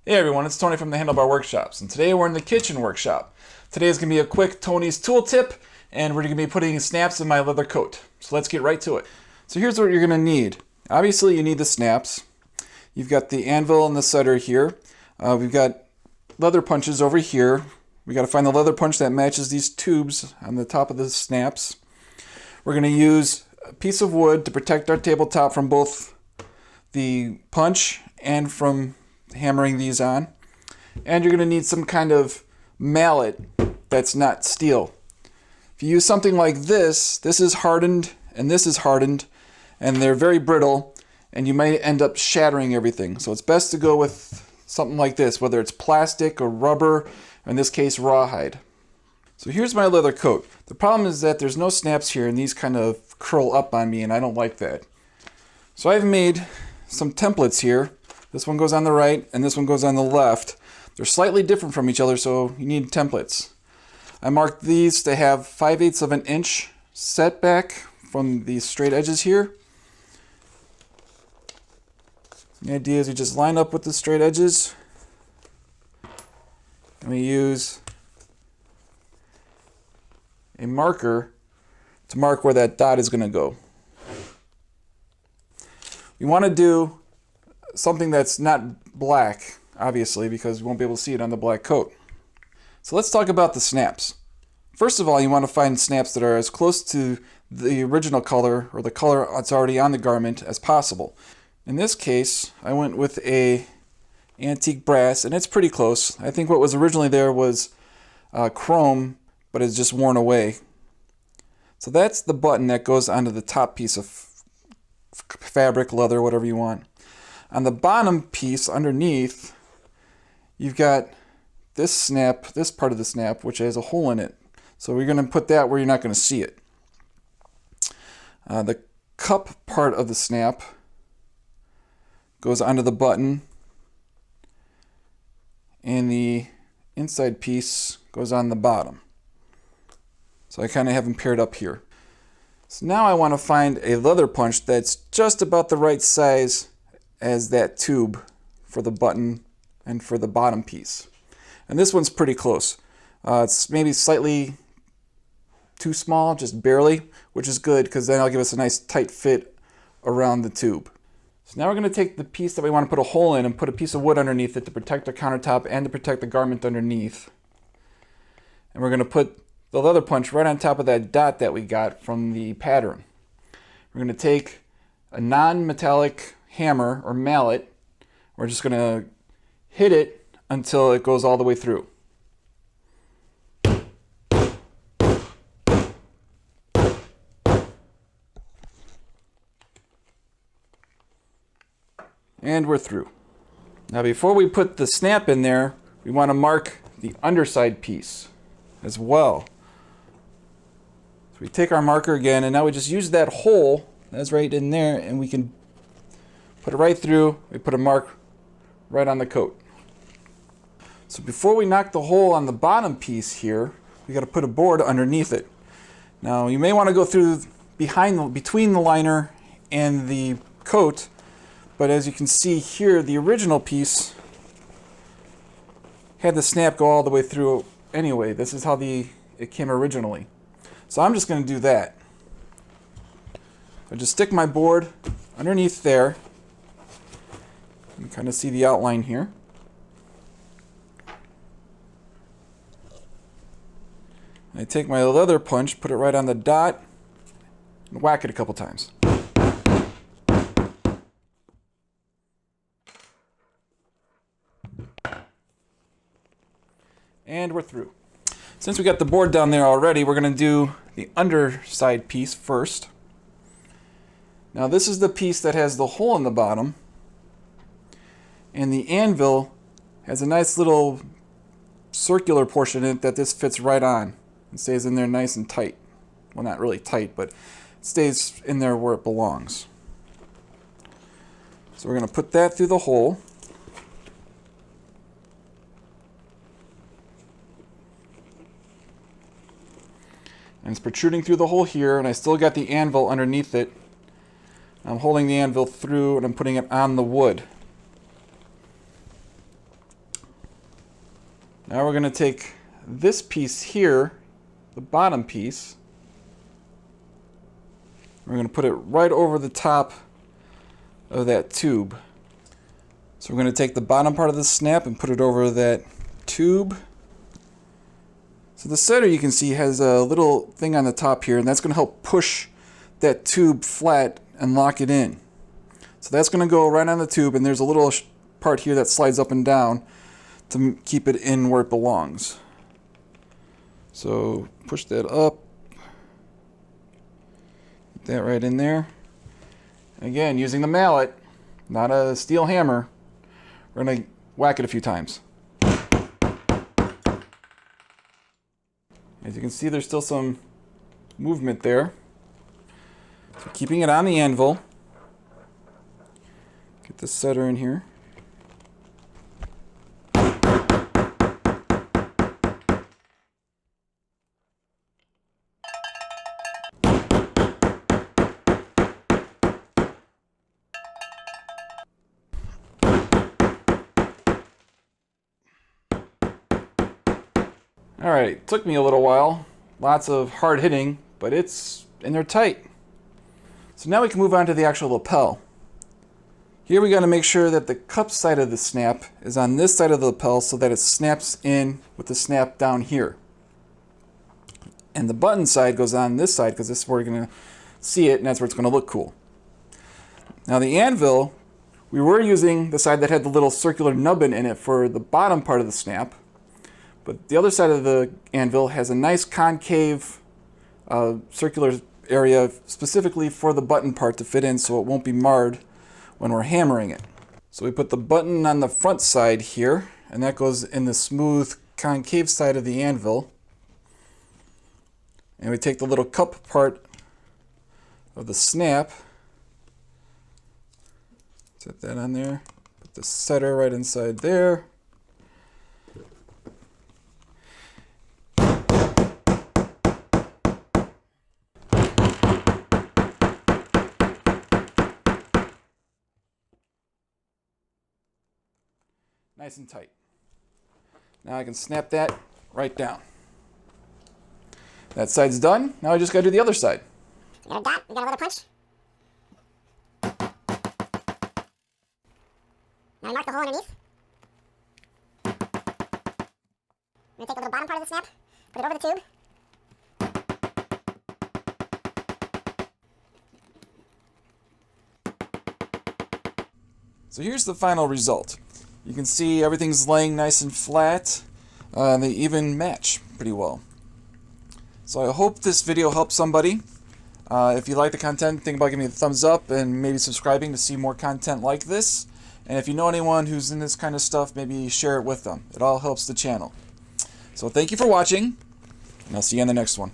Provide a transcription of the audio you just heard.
Hey everyone, it's Tony from the Handlebar Workshops, and today we're in the kitchen workshop. Today is going to be a quick Tony's tool tip, and we're going to be putting snaps in my leather coat. So let's get right to it. So here's what you're going to need. Obviously you need the snaps. You've got the anvil and the setter here. We've got leather punches over here. We got to find the leather punch that matches these tubes on the top of the snaps. We're going to use a piece of wood to protect our tabletop from both the punch and from hammering these on. And you're going to need some kind of mallet that's not steel. If you use something like this is hardened and this is hardened, and they're very brittle, and you might end up shattering everything. So it's best to go with something like this, whether it's plastic or rubber, or in this case rawhide. So here's my leather coat. The problem is that there's no snaps here, and these kind of curl up on me, and I don't like that. So I've made some templates here. This one goes on the right and this one goes on the left. They're slightly different from each other, so you need templates. I marked these to have 5/8 of an inch setback from these straight edges here. The idea is you just line up with the straight edges, and we use a marker to mark where that dot is going to go. You want to do something that's not black, obviously, because you won't be able to see it on the black coat. So let's talk about the snaps. First of all, you want to find snaps that are as close to the original color, or the color that's already on the garment, as possible. In this case, I went with a antique brass, and it's pretty close. I think what was originally there was chrome, but it's just worn away. So that's the button that goes onto the top piece of fabric, leather, whatever you want. On the bottom piece underneath, you've got this snap, this part of the snap, which has a hole in it. So we're going to put that where you're not going to see it. The cup part of the snap goes onto the button, and the inside piece goes on the bottom. So I kind of have them paired up here. So now I want to find a leather punch that's just about the right size as that tube for the button and for the bottom piece. And this one's pretty close. It's maybe slightly too small, just barely, which is good because then it'll give us a nice tight fit around the tube. So now we're going to take the piece that we want to put a hole in and put a piece of wood underneath it to protect the countertop and to protect the garment underneath. And we're going to put the leather punch right on top of that dot that we got from the pattern. We're going to take a non-metallic hammer or mallet. We're just going to hit it until it goes all the way through. And we're through. Now before we put the snap in there, we want to mark the underside piece as well. So we take our marker again, and now we just use that hole that's right in there, and we can put it right through. We put a mark right on the coat. So before we knock the hole on the bottom piece here, we got to put a board underneath it. Now you may want to go through between the liner and the coat, but as you can see here, the original piece had the snap go all the way through anyway. This is how it came originally. So I'm just going to do that. I just stick my board underneath there. You can kind of see the outline here. I take my leather punch, put it right on the dot, and whack it a couple times. And we're through. Since we got the board down there already, we're going to do the underside piece first. Now this is the piece that has the hole in the bottom, and the anvil has a nice little circular portion in it that this fits right on. It stays in there nice and tight. Well, not really tight, but it stays in there where it belongs. So we're going to put that through the hole. And it's protruding through the hole here, and I still got the anvil underneath it. I'm holding the anvil through and I'm putting it on the wood. Now we're going to take this piece here, the bottom piece, we're going to put it right over the top of that tube. So we're going to take the bottom part of the snap and put it over that tube. So the setter, you can see, has a little thing on the top here, and that's going to help push that tube flat and lock it in. So that's going to go right on the tube, and there's a little part here that slides up and down to keep it in where it belongs. So push that up, get that right in there. Again, using the mallet, not a steel hammer, we're going to whack it a few times. As you can see, there's still some movement there. So keeping it on the anvil, get the setter in here. Alright, took me a little while. Lots of hard hitting, but they're tight. So now we can move on to the actual lapel. Here we got to make sure that the cup side of the snap is on this side of the lapel so that it snaps in with the snap down here. And the button side goes on this side because this is where we're going to see it, and that's where it's going to look cool. Now the anvil, we were using the side that had the little circular nubbin in it for the bottom part of the snap. But the other side of the anvil has a nice concave circular area specifically for the button part to fit in so it won't be marred when we're hammering it. So we put the button on the front side here, and that goes in the smooth concave side of the anvil. And we take the little cup part of the snap, set that on there, put the setter right inside there. Nice and tight. Now I can snap that right down. That side's done. Now I just got to do the other side. You got a dot, you got a little punch. Now we mark the hole underneath. I'm going to take the little bottom part of the snap, put it over the tube. So here's the final result. You can see everything's laying nice and flat. They even match pretty well. So I hope this video helped somebody. If you like the content, think about giving me a thumbs up and maybe subscribing to see more content like this. And if you know anyone who's in this kind of stuff, maybe share it with them. It all helps the channel. So thank you for watching, and I'll see you in the next one.